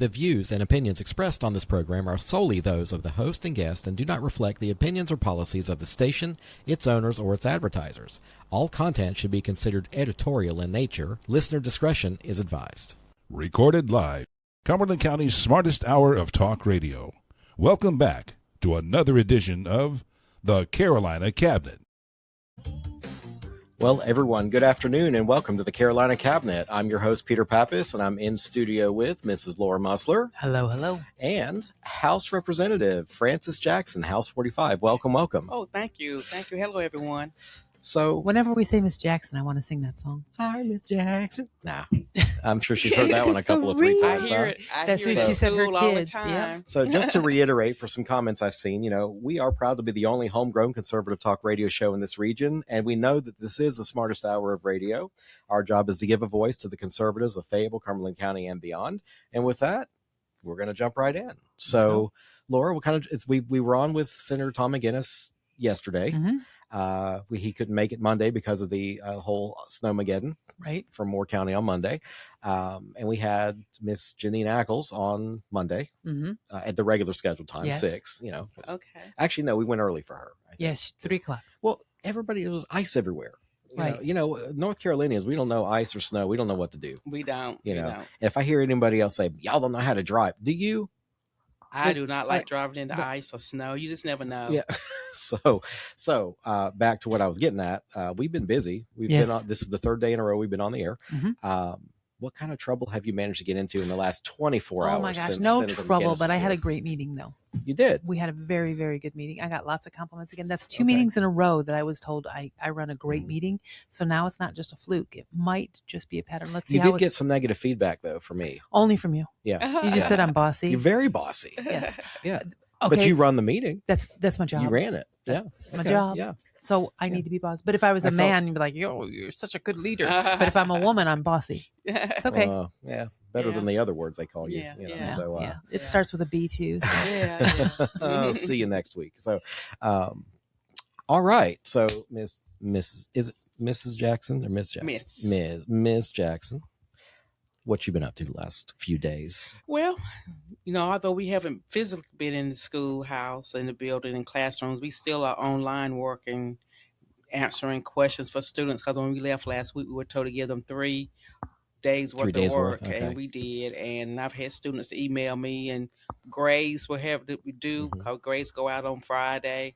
The views and opinions expressed on this program are solely those of the host and guest and do not reflect the opinions or policies of the station, its owners, or its advertisers. All content should be considered editorial in nature. Listener discretion is advised. Recorded live. Cumberland County's smartest hour of talk radio. Welcome back to another edition of the Carolina Cabinet. Well, everyone, good afternoon and welcome to the Carolina Cabinet. I'm your host, Peter Pappas, and I'm in studio with Mrs. Laura Musler. Hello, hello. And House Representative Francis Jackson, House 45. Welcome, welcome. Oh, thank you. Thank you. Hello, everyone. So, whenever we say Miss Jackson, I want to sing that song. Sorry, Miss Jackson. Nah, I'm sure she's heard that one a couple of three times. I hear it. That's what she said her kids. All the time. Yeah. So just to reiterate for some comments I've seen, we are proud to be the only homegrown conservative talk radio show in this region. And we know that this is the smartest hour of radio. Our job is to give a voice to the conservatives of Fayetteville, Cumberland County, and beyond. And with that, we're going to jump right in. So, Laura, we were on with Senator Tom McGinnis yesterday. Mm-hmm. He couldn't make it Monday because of the whole snowmageddon from Moore County on Monday. And we had Miss Janine Ackles on Monday at the regular scheduled time, 6, Okay. Actually, no, we went early for her. Yes, 3 o'clock. Well, it was ice everywhere. Right. North Carolinians, we don't know ice or snow. We don't know what to do. We don't. And if I hear anybody else say, y'all don't know how to drive, do you? I do not like driving into ice or snow. You just never know. Yeah. So back to what I was getting at. We've been busy. We've been on. This is the third day in a row we've been on the air. Mm-hmm. What kind of trouble have you managed to get into in the last 24 hours? Oh my gosh, since no Senator trouble. McGinnis But I was had here? a great meeting though. You did. We had a very, very good meeting. I got lots of compliments again. That's 2 meetings in a row that I was told I run a great meeting. So now it's not just a fluke. It might just be a pattern. Let's see. You did get some negative feedback though from me. Only from you. Yeah. You just said I'm bossy. You're very bossy. Yes. Yeah. Okay. But you run the meeting. That's my job. You ran it. That's my job. Yeah. So I need to be bossy. But if I was a man, you'd be like, yo, you're such a good leader. But if I'm a woman, I'm bossy. It's okay. Better than the other words they call you. Yeah. So it starts with a B too. So. I'll see you next week. So, all right. So Mrs. Jackson or Miss Jackson? Miss Jackson. What you been up to the last few days? Well, although we haven't physically been in the schoolhouse, in the building, in classrooms, we still are online working, answering questions for students. Because when we left last week, we were told to give them 3 days worth of work, and we did. And I've had students to email me, and grades we do. Because grades go out on Friday.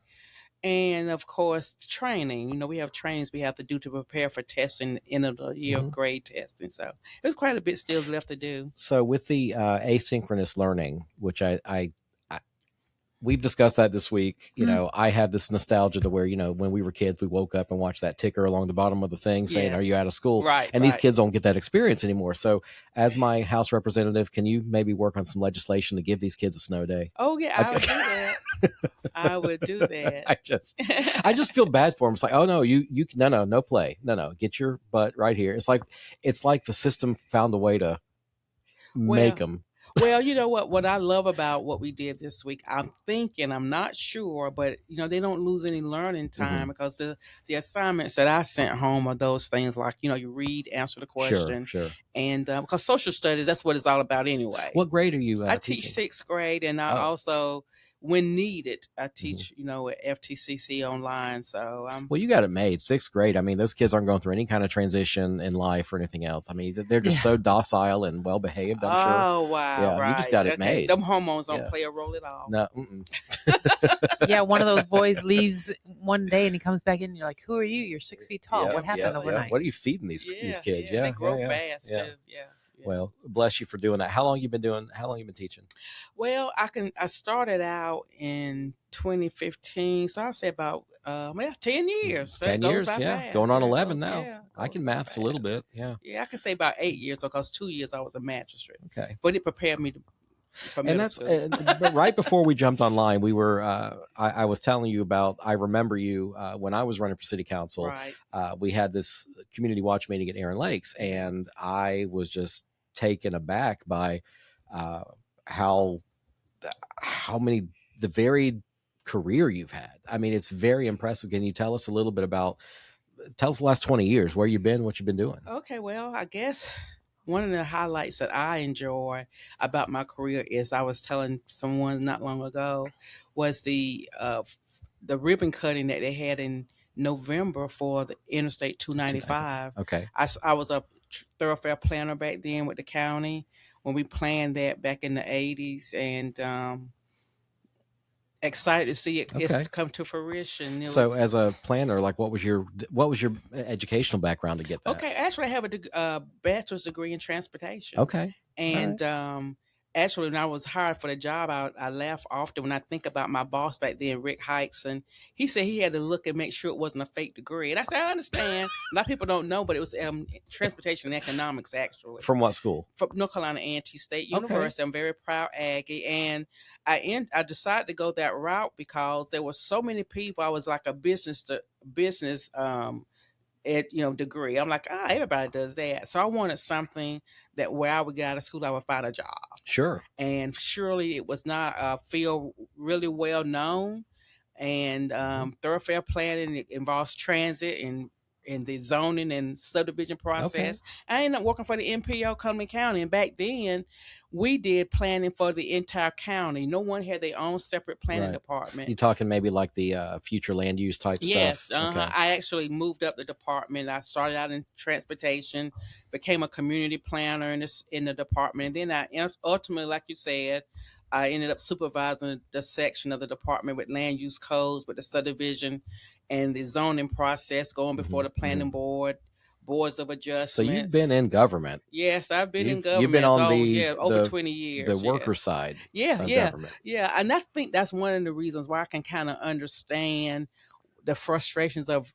And of course, training. We have trainings we have to do to prepare for testing, end of the year grade testing. So there's quite a bit still left to do. So with the asynchronous learning, which we've discussed that this week. I have this nostalgia to where, when we were kids, we woke up and watched that ticker along the bottom of the thing saying, are you out of school? Right. And these kids don't get that experience anymore. So as my House representative, can you maybe work on some legislation to give these kids a snow day? Oh, yeah, I would do that. I would do that. I just feel bad for them. It's like, oh no, you no play. No, get your butt right here. It's like the system found a way to make them. Well, you know what I love about what we did this week, I'm not sure, but they don't lose any learning time because the assignments that I sent home are those things like, you read, answer the question. Sure. And because social studies, that's what it's all about anyway. What grade are you I teach 6th grade, and I also, when needed, I teach, at FTCC online. So well, you got it made. 6th grade. I mean, those kids aren't going through any kind of transition in life or anything else. I mean, they're just so docile and well behaved. I'm sure. Oh wow! Yeah, right. You just got it made. Them hormones don't play a role at all. No. Yeah, one of those boys leaves one day and he comes back in. And you're like, "Who are you? You're 6 feet tall. What happened overnight?" What are you feeding these kids? They grow fast too. Yeah. Well, bless you for doing that. How long you been teaching? Well, I started out in 2015, so I'll say about 10 years. 10 years, fast. Going on 11 now. Yeah, I can maths a little bit. Yeah, I can say about 8 years, because 2 years I was a magistrate. Okay, but it prepared me but right before we jumped online, we were. I was telling you about. I remember you when I was running for city council. Right. We had this community watch meeting at Aaron Lakes, and I was just taken aback by how many the varied career you've had. I mean, it's very impressive. Can you tell us a little bit about? Tell us the last 20 years, where you've been, what you've been doing. Okay, well, I guess one of the highlights that I enjoy about my career is I was telling someone not long ago was the ribbon cutting that they had in November for the Interstate 295. Okay. I was a thoroughfare planner back then with the county when we planned that back in the 80s, and excited to see it it's Okay. come to fruition. So as a planner, like what was your educational background to get that? Okay, actually, I have a bachelor's degree in transportation. Okay. And actually, when I was hired for the job, I laugh often when I think about my boss back then, Rick Hikson. He said he had to look and make sure it wasn't a fake degree. And I said, I understand. A lot of people don't know, but it was transportation and economics, actually. From what school? From North Carolina A&T State University. I'm very proud Aggie. And I decided to go that route because there were so many people. I was like a business degree. I'm like, everybody does that. So I wanted something that where I would get out of school, I would find a job. Sure. And surely it was not a field really well known. And thoroughfare planning, it involves transit and the zoning and subdivision process. Okay. I ended up working for the MPO Cumberland County. And back then, we did planning for the entire county. No one had their own separate planning department. You talking maybe like the future land use type stuff? Yes. Okay. I actually moved up the department. I started out in transportation, became a community planner in the department. And then I ultimately, like you said, I ended up supervising the section of the department with land use codes, with the subdivision and the zoning process going before the planning board, boards of adjustments. So you've been in government. Yes, I've been in government. You've been on over 20 years. The worker side of government. Yeah. And I think that's one of the reasons why I can kind of understand the frustrations of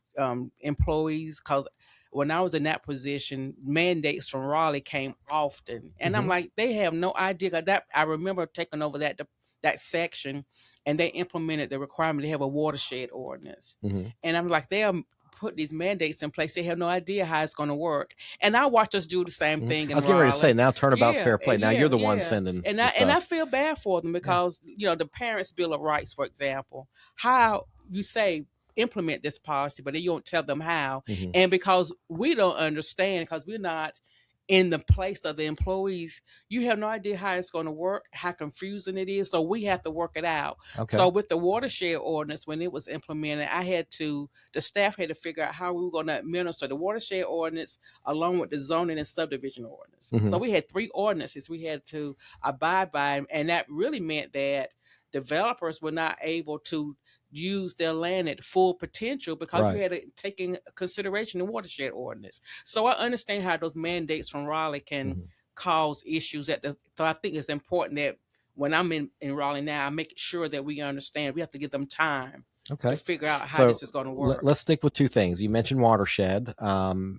employees, because when I was in that position, mandates from Raleigh came often. And I'm like, they have no idea. That I remember taking over that section, and they implemented the requirement to have a watershed ordinance. And I'm like, they are put these mandates in place. They have no idea how it's going to work. And I watch us do the same thing. I was getting ready to say, now turnabout's fair play. Now you're the one sending and I feel bad for them because, the Parents' Bill of Rights, for example, how you say implement this policy, but then you don't tell them how. And because we don't understand, because we're not in the place of the employees, you have no idea how it's going to work, how confusing it is. So we have to work it out. Okay. So with the watershed ordinance, when it was implemented, the staff had to figure out how we were going to administer the watershed ordinance along with the zoning and subdivision ordinance. So we had 3 ordinances we had to abide by. And that really meant that developers were not able to use their land at full potential because we had to take in consideration the watershed ordinance. So I understand how those mandates from Raleigh can cause issues so I think it's important that when I'm in Raleigh now, I make sure that we understand we have to give them time to figure out how this is going to work. Let's stick with 2 things. You mentioned watershed.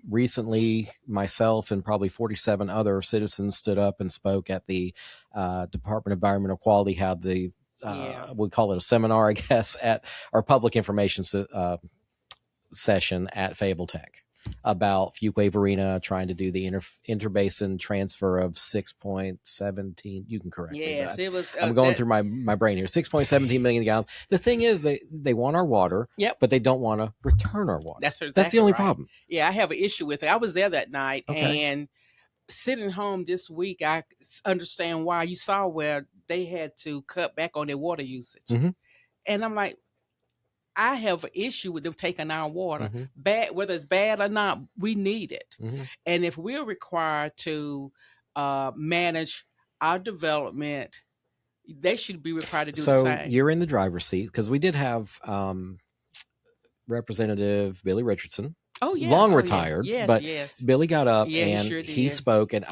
Recently, myself and probably 47 other citizens stood up and spoke at the Department of Environmental Quality, had the we call it a seminar, I guess, at our public information session at Fayetteville Tech about Fuquay-Varina trying to do the interbasin transfer of 6.17. You can correct me. Yes, it was. I'm going through my brain here. 6.17 million gallons. The thing is, they want our water, but they don't want to return our water. That's the only problem. Yeah, I have an issue with it. I was there that night and sitting home this week, I understand why. You saw where they had to cut back on their water usage. And I'm like, I have an issue with them taking our water. Bad, whether it's bad or not, we need it. And if we're required to manage our development, they should be required to do the same. So you're in the driver's seat, because we did have Representative Billy Richardson. Long retired, but Billy got up and he spoke, and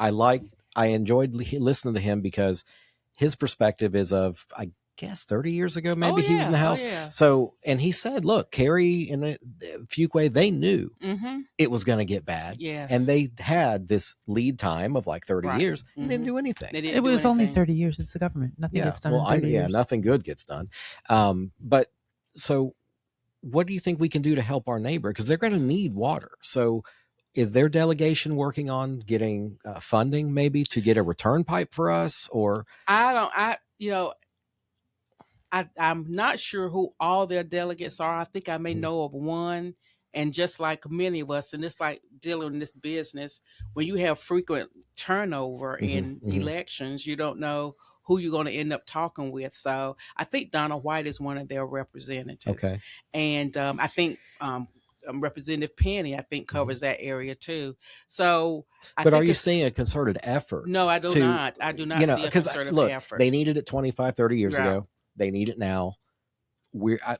I enjoyed listening to him because his perspective is of, I guess, 30 years ago, maybe he was in the House. So, and he said, look, Kerry and Fuquay, they knew it was going to get bad. And they had this lead time of like 30 years and didn't do anything. It was only 30 years. It's the government. Nothing gets done in 30 years. Nothing good gets done. But so what do you think we can do to help our neighbor? Because they're going to need water. So is their delegation working on getting funding maybe to get a return pipe for us? Or I'm not sure who all their delegates are. I think I may know of one, And just like many of us, and it's like dealing in this business, when you have frequent turnover in elections, you don't know who you're going to end up talking with. So I think Donald White is one of their representatives. Okay. And I think Representative Penny, I think, covers that area too. So but are you seeing a concerted effort? No, I do not. I do not see a concerted effort. They needed it 25, 30 years ago. They need it now.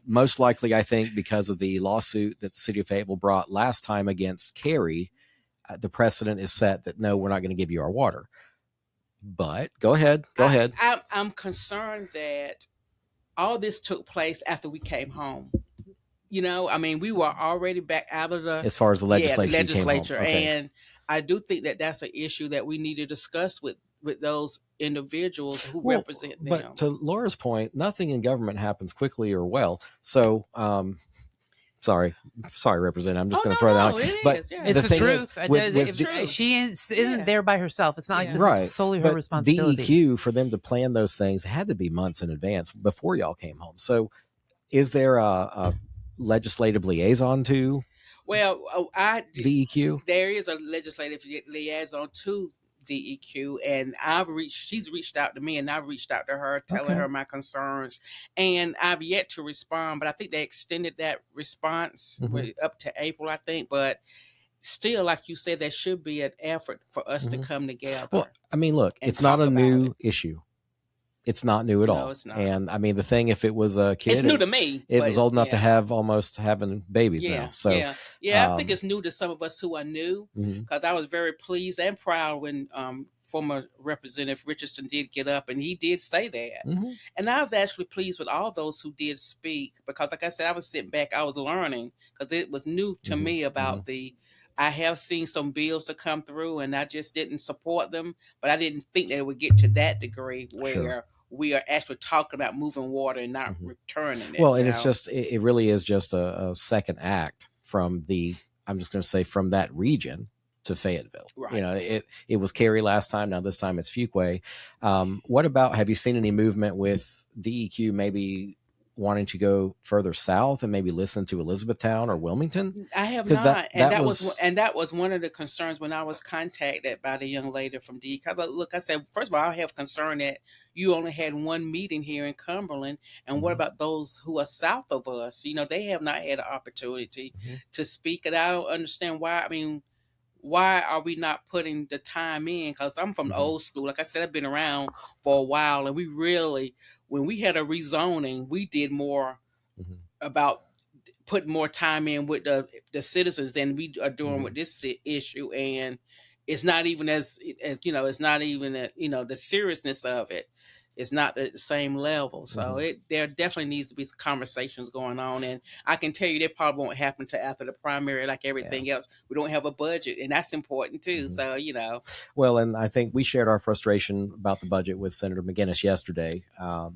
Most likely, I think, because of the lawsuit that the city of Fayetteville brought last time against Cary, the precedent is set that no, we're not going to give you our water. But go ahead. I'm concerned that all this took place after we came home. I mean, we were already back out of as far as the legislature, okay. And I do think that that's an issue that we need to discuss with those individuals who represent them. But to Laura's point, nothing in government happens quickly or well. So, sorry, Representative. I'm just going to throw that out. But it's the truth. She isn't there by herself. It's not like this is solely her responsibility. DEQ, for them to plan those things, had to be months in advance before y'all came home. So, is there a legislative liaison to? Well, DEQ. There is a legislative liaison to DEQ, and she's reached out to me, and I've reached out to her, telling her my concerns, and I've yet to respond. But I think they extended that response up to April, I think. But still, like you said, there should be an effort for us to come together. Well, I mean, look, it's not a new issue. It's not new at all. No, it's not. And I mean, the thing, if it was a kid, it's new to me. It was old enough to have almost having babies now. So I think it's new to some of us who are new, because I was very pleased and proud when former Representative Richardson did get up and he did say that. And I was actually pleased with all those who did speak, because like I said, I was sitting back, I was learning, because it was new to me about I have seen some bills to come through and I just didn't support them, but I didn't think they would get to that degree where we are actually talking about moving water and not returning it. Well, and it's just, it really is just a second act from I'm just going to say from that region to Fayetteville. Right. It was Cary last time. Now this time it's Fuquay. What about, have you seen any movement with DEQ maybe wanting to go further south and maybe listen to Elizabethtown or Wilmington? I have not. That was one of the concerns when I was contacted by the young lady from DEQ. But look, I said, first of all, I have concern that you only had one meeting here in Cumberland. And what about those who are south of us? They have not had an opportunity to speak. And I don't understand why. I mean, why are we not putting the time in? Because I'm from the old school. Like I said, I've been around for a while, and we really, when we had a rezoning, we did more about putting more time in with the citizens than we are doing with this issue. And it's not even it's not even the seriousness of it. It's not at the same level. So there definitely needs to be some conversations going on. And I can tell you that probably won't happen till after the primary, like everything else. We don't have a budget, and that's important too. So, Well, and I think we shared our frustration about the budget with Senator McGinnis yesterday. I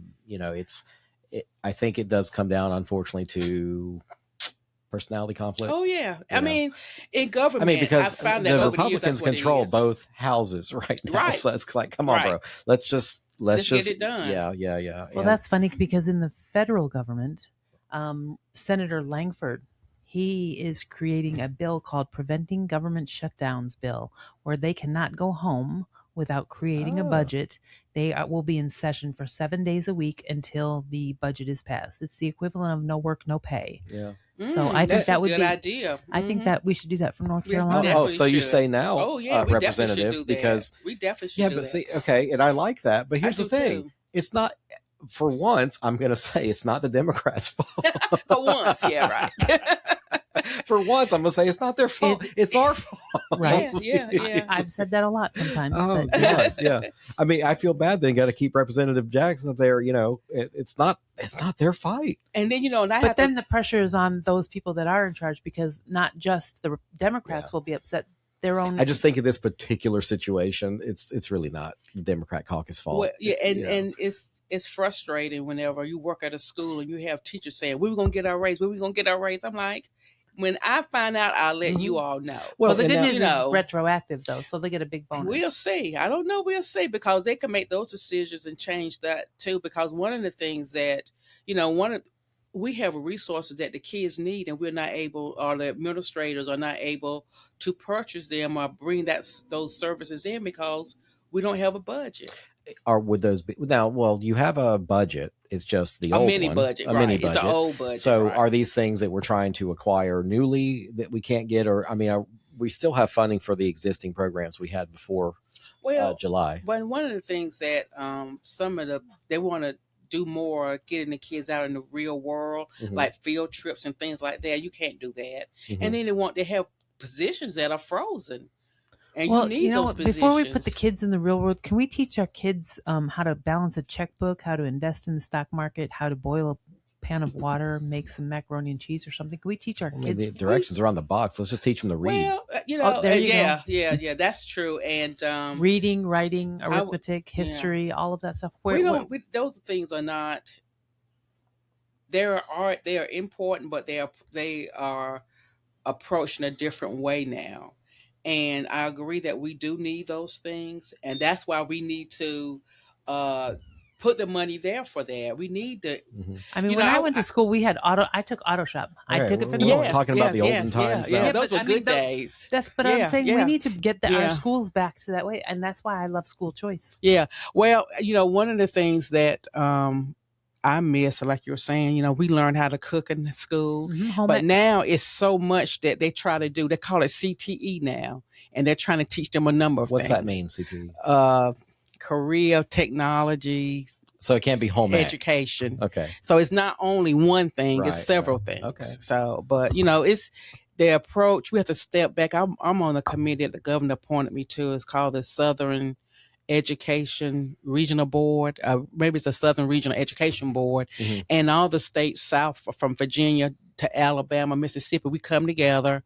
think it does come down, unfortunately, to personality conflict. Oh yeah, I mean, in government, because I found that the Republicans control both houses right now. So it's like, come on, bro, let's just get it done. Yeah. Well, that's funny, because in the federal government, Senator Langford, he is creating a bill called Preventing Government Shutdowns Bill, where they cannot go home without creating a budget. They will be in session for 7 days a week until the budget is passed. It's the equivalent of no work, no pay. Yeah. So I think that would be a good idea. I think that we should do that for North Carolina. Oh, so you say now, Representative, because we definitely should do but see, okay, and I like that, but here's the thing: too. It's not. For once, I'm going to say it's not the Democrats' fault. For once, yeah, right. For once, I'm going to say it's not their fault. It's our fault. Right. Yeah. I've said that a lot sometimes. Oh, God, yeah. I mean, I feel bad they got to keep Representative Jackson up there. It's not their fight. And then, then the pressure is on those people that are in charge, because not just the Democrats will be upset. Their own. I just think in this particular situation, it's really not the Democrat caucus fault. Well, and it's frustrating whenever you work at a school and you have teachers saying, "We were going to get our raise. We were going to get our raise." I'm like, when I find out, I'll let you all know. Well, the good news is it's retroactive, though, so they get a big bonus. We'll see. I don't know. We'll see, because they can make those decisions and change that too. Because one of the things that we have resources that the kids need, and we're not able, or the administrators are not able to purchase them or bring those services in because we don't have a budget. Or would those be now? Well, you have a budget. It's just the A old mini one, budget, a right? mini It's budget. an old budget. So, right? are these things that we're trying to acquire newly that we can't get, or I mean, we still have funding for the existing programs we had before July? But one of the things that they want to do more, getting the kids out in the real world, like field trips and things like that. You can't do that, and then they have positions that are frozen. And well, you need those positions. Before we put the kids in the real world, can we teach our kids how to balance a checkbook, how to invest in the stock market, how to boil a pan of water, make some macaroni and cheese or something? Can we teach our kids? The directions are on the box. Let's just teach them to read. Well, there you go. Yeah, that's true. And reading, writing, arithmetic, history, all of that stuff. Those things are not. They are important, but they are approached in a different way now. And I agree that we do need those things, and that's why we need to put the money there for that. We need to. I mean, when I went to school, we had I took auto shop. I took it for the we're talking about the olden times. Yeah, those were good days. I'm saying we need to get our schools back to that way, and that's why I love school choice. Yeah, well, one of the things that I miss, like you were saying, we learned how to cook in school, but now it's so much that they try to do. They call it CTE now, and they're trying to teach them a number of things. What's that mean, CTE? Career, technology. So it can't be home education. Okay. So it's not only one thing; it's several things. Okay. So, but it's the approach. We have to step back. I'm on a committee that the governor appointed me to. It's called the Southern Education Regional Board, maybe it's a Southern Regional Education Board, and all the states south from Virginia to Alabama, Mississippi, we come together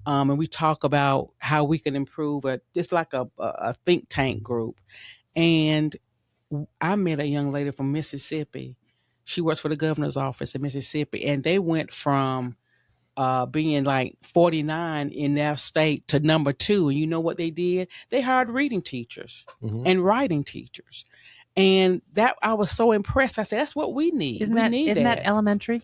and we talk about how we can improve it. It's like a think tank group. And I met a young lady from Mississippi. She works for the governor's office in Mississippi, and they went from being like 49 in their state to number 2. And you know what they did? They hired reading teachers and writing teachers. And that I was so impressed. I said, that's what we need. Isn't that elementary?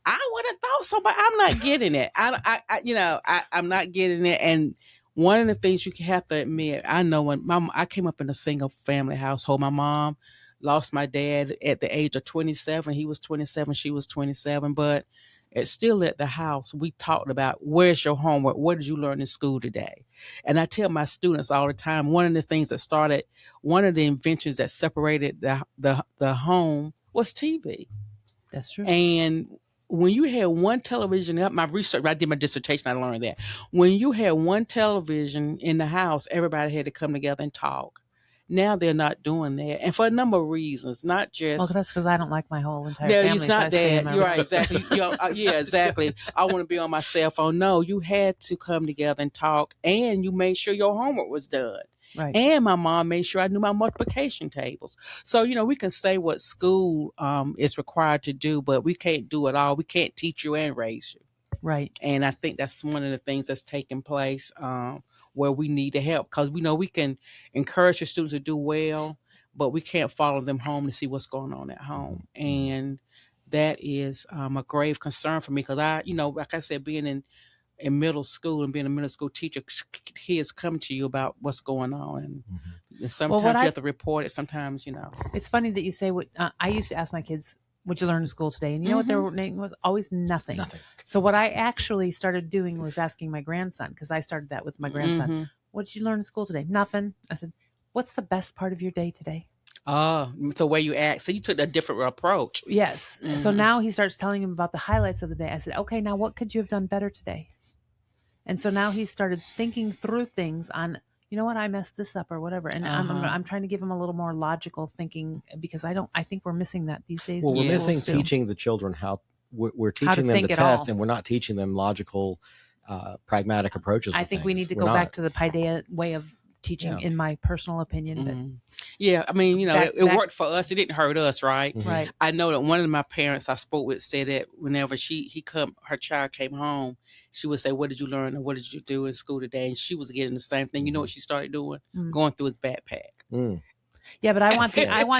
I would have thought so, but I'm not getting it. I'm not getting it. And one of the things you have to admit, I know when I came up in a single family household, my mom lost my dad at the age of 27. He was 27. She was 27. But it's still at the house. We talked about where's your homework? What did you learn in school today? And I tell my students all the time, one of the things that started, one of the inventions that separated the home was TV. That's true. And when you had one television, my research, I did my dissertation, I learned that. When you had one television in the house, everybody had to come together and talk. Now they're not doing that, and for a number of reasons, not just. Well, that's because I don't like my whole entire family. No, it's not that. You're right, exactly. Yeah, exactly. I want to be on my cell phone. No, you had to come together and talk, and you made sure your homework was done. Right. And my mom made sure I knew my multiplication tables. So, we can say what school is required to do, but we can't do it all. We can't teach you and raise you. Right. And I think that's one of the things that's taking place where we need to help, because we know we can encourage the students to do well, but we can't follow them home to see what's going on at home. And that is a grave concern for me, because like I said, being in middle school and being a middle school teacher, kids come to you about what's going on, and sometimes you have to report it. Sometimes, It's funny that you say what I used to ask my kids, what'd you learn in school today? And you know what their name was? Always nothing. So what I actually started doing was asking my grandson, because I started that with my grandson. What did you learn in school today? Nothing. I said, what's the best part of your day today? The way you act. So you took a different approach. Yes. So now he starts telling him about the highlights of the day. I said, okay, now what could you have done better today? And so now he started thinking through things on, you know what, I messed this up or whatever. And I'm trying to give him a little more logical thinking, because I think we're missing that these days. Well, we're missing teaching the children how we're teaching them the test, and we're not teaching them logical, pragmatic approaches. I think we need to go back to the Paideia way of teaching, in my personal opinion. But yeah, I mean, it worked for us. It didn't hurt us, right? Right. I know that one of my parents I spoke with said that whenever her child came home, she would say, "What did you learn, and what did you do in school today?" And she was getting the same thing. You know what she started doing? Going through his backpack. Yeah, but I want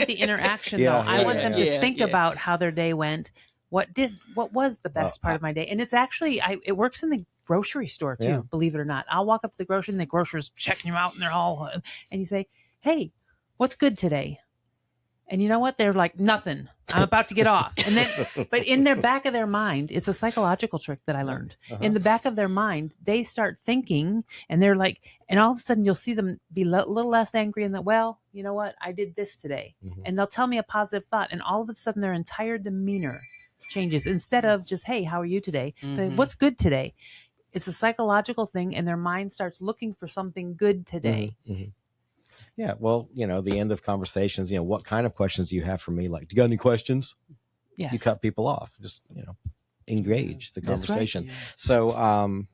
the interaction though. I want them to think about how their day went. what was the best part of my day? And it's actually, it works in the grocery store too, Yeah. believe it or not. I'll walk up to the grocery and the grocer's checking you out and they're all, and you say, hey, what's good today? And you know what? They're like, nothing. I'm about to get off. And then, but in their back of their mind, it's a psychological trick that I learned. In the back of their mind, they start thinking and they're like, and all of a sudden you'll see them be a little less angry and that, well, you know what? I did this today. And they'll tell me a positive thought. And all of a sudden their entire demeanor changes instead of just, hey, how are you today? But what's good today? It's a psychological thing. And their mind starts looking for something good today. Yeah, well, the end of conversations, what kind of questions do you have for me? Like, do you got any questions? Yes. You cut people off. Just, engage the conversation. That's right. So,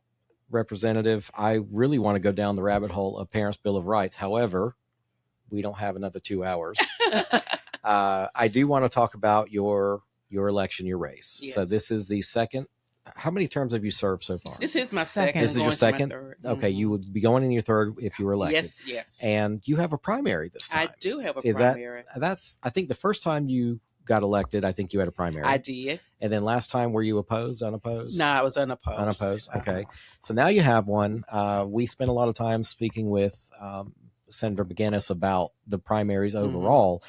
Representative, I really want to go down the rabbit hole of Parents' Bill of Rights. However, we don't have another 2 hours. I do want to talk about your election, your race. Yes. So this is the second. How many terms have you served so far? This is my second. This is your second? Okay, you would be going in your third if you were elected. Yes. And you have a primary this time. I do have a Is primary. That's I think the first time you got elected, I think you had a primary. I did. And then last time, were you opposed, unopposed? No, I was unopposed. Unopposed. Okay. So now you have one. We spent a lot of time speaking with Senator McGinnis about the primaries overall.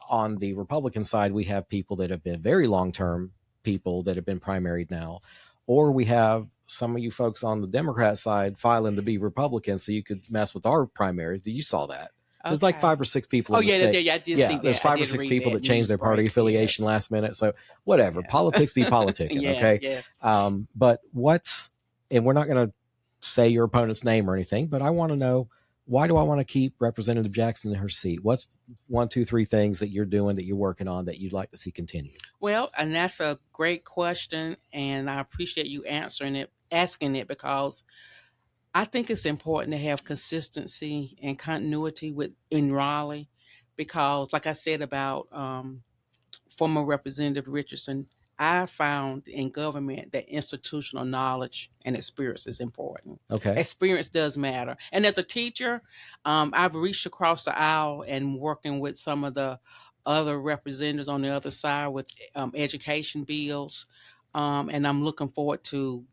On the Republican side, we have people that have been very long-term people that have been primaried now, or we have some of you folks on the Democrat side filing to be Republicans so you could mess with our primaries. You saw that. There's like 5 or 6 people. Oh, yeah, I did see that. There's 5 or 6 people that changed their party affiliation last minute. So whatever, politics be politicking, okay? Yes. But and we're not going to say your opponent's name or anything, but I want to know, why do I want to keep Representative Jackson in her seat? What's 1, 2, 3 things that you're doing, that you're working on, that you'd like to see continue? Well, and that's a great question, and I appreciate you asking it, because I think it's important to have consistency and continuity in Raleigh, because, like I said about former Representative Richardson, I found in government that institutional knowledge and experience is important. Okay. Experience does matter. And as a teacher, I've reached across the aisle and working with some of the other representatives on the other side with education bills. And I'm looking forward to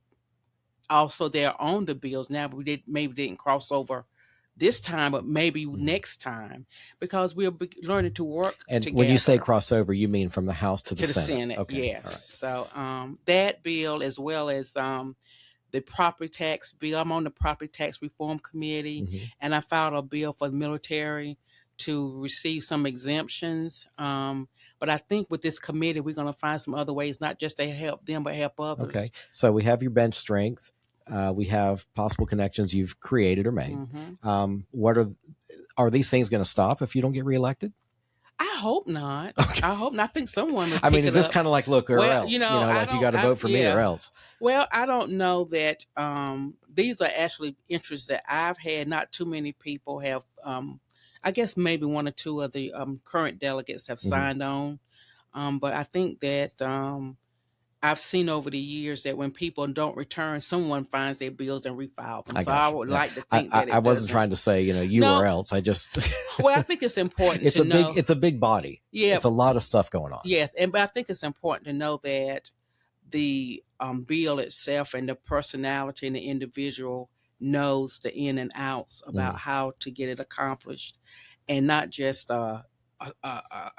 also they're on the bills now, but maybe didn't cross over this time, but maybe next time, because we're learning to work and together. When you say crossover, you mean from the House to the Senate? Senate. Okay. Yes. Right. So that bill, as well as the property tax bill, I'm on the property tax reform committee, and I filed a bill for the military to receive some exemptions. But I think with this committee, we're going to find some other ways, not just to help them, but help others. Okay. So we have your bench strength. We have possible connections you've created or made. What are these things going to stop if you don't get reelected? I hope not. Okay. I hope not. I think someone would I mean, pick is it this up. kind of like, look, or else? You Like you got to vote for me or else. Well, I don't know that these are actually interests that I've had. Not too many people have. I guess maybe 1 or 2 of the current delegates have signed on. But I think that I've seen over the years that when people don't return, someone finds their bills and refile them. I would like to think that I wasn't trying to say, you or else. I just. Well, I think it's important to know. It's a big body. Yeah. It's a lot of stuff going on. Yes. But I think it's important to know that the bill itself and the personality and the individual knows the in and outs about how to get it accomplished, and not just a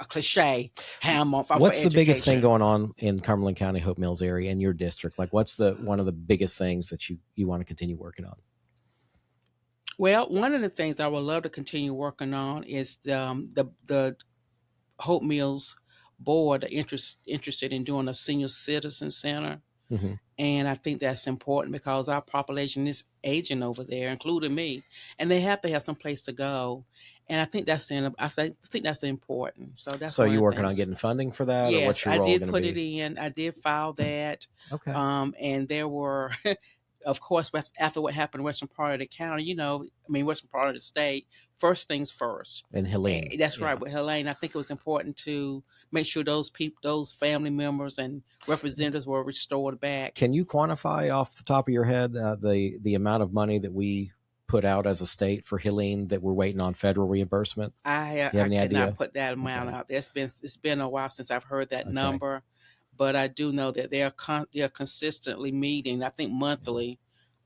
cliche ham off. What's the biggest thing going on in Cumberland County, Hope Mills area, in your district? Like, what's one of the biggest things that you want to continue working on? Well, one of the things I would love to continue working on is the Hope Mills board interested in doing a senior citizen center. And I think that's important because our population is aging over there, including me, and they have to have some place to go. And I think that's important. So you're working on getting funding for that? Yes, or what's your role I did gonna put be? it in. I did file that. Okay. And there were, of course, after what happened in western part of the county, western part of the state, first things first. And Helene. That's right, with Helene. I think it was important to make sure those people, those family members and representatives were restored back. Can you quantify off the top of your head the amount of money that we put out as a state for Helene that we're waiting on federal reimbursement? I You have any idea? cannot put that amount Okay. out there. It's been a while since I've heard that Okay. number, but I do know that they're consistently meeting, I think monthly,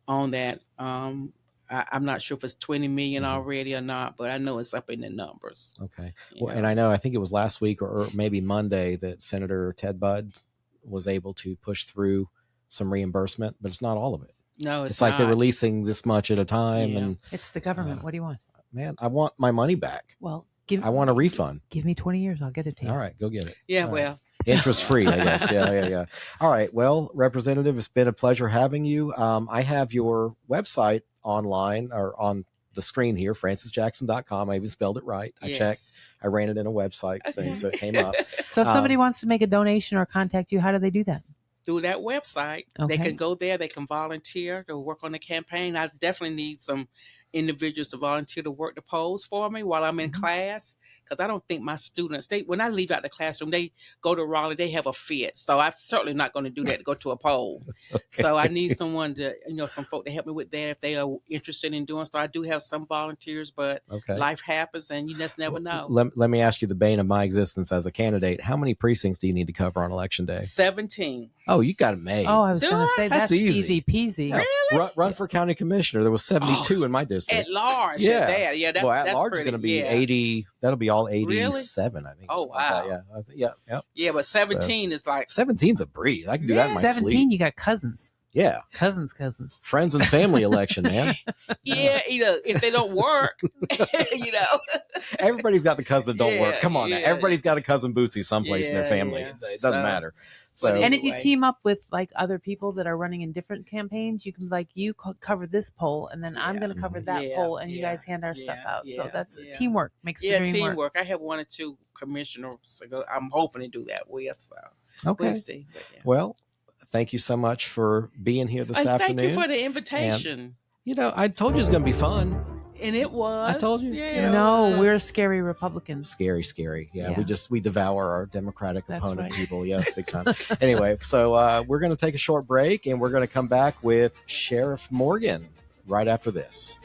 on that. I'm not sure if it's 20 million already or not, but I know it's up in the numbers. Okay. you Well, know. and I think it was last week or maybe Monday that Senator Ted Budd was able to push through some reimbursement, but it's not all of it. No, It's like they're releasing this much at a time. Yeah. And It's the government. What do you want? man, I want my money back. Well, I want a refund. Give me 20 years. I'll get it to you. All right, go get it. Yeah, All well. right. Interest free, I guess. Yeah. All right. Well, Representative, it's been a pleasure having you. I have your website online or on the screen here, francisjackson.com. I even spelled it right. I checked. I ran it in a website thing, so it came up. So if somebody wants to make a donation or contact you, how do they do that? Through that website. Okay. They can go there. They can volunteer to work on the campaign. I definitely need some individuals to volunteer to work the polls for me while I'm in class, because I don't think my students, when I leave out the classroom, they go to Raleigh, they have a fit. So I'm certainly not going to do that to go to a poll. Okay. So I need someone to, some folk to help me with that if they are interested in doing so. I do have some volunteers, but life happens and you just never know. Let me ask you the bane of my existence as a candidate. How many precincts do you need to cover on election day? 17. Oh, you got it made. Oh, I was going to say that's easy peasy. Yeah. Really? Run for county commissioner. There was 72 in my district. At large. Yeah. That's, well, at that's large is going to be 80. That'll be all 87, I think. Oh, wow. Like yeah. Yeah, but 17 is like 17's a breeze. I can do that in my 17, sleep. you got cousins. Yeah. Cousins. Friends and family election, man. Yeah, if they don't work, Everybody's got the cousin that don't work. Come on now. Everybody's got a cousin Bootsy someplace in their family. Yeah. It doesn't matter. So, and if you team up with like other people that are running in different campaigns, you can cover this poll, and then I'm going to cover that poll, and you guys hand our stuff out. So that's teamwork makes the dream teamwork. work. I have 1 or 2 commissioners. I'm hoping to do that with. So okay. We'll see. Well, thank you so much for being here this afternoon. Thank you for the invitation. And, I told you it was going to be fun. And it was. I told you. Yeah, no, we're scary Republicans. Scary. Yeah. We devour our Democratic opponent right. people. Yes, big time. Anyway, so we're going to take a short break, and we're going to come back with Sheriff Morgan right after this.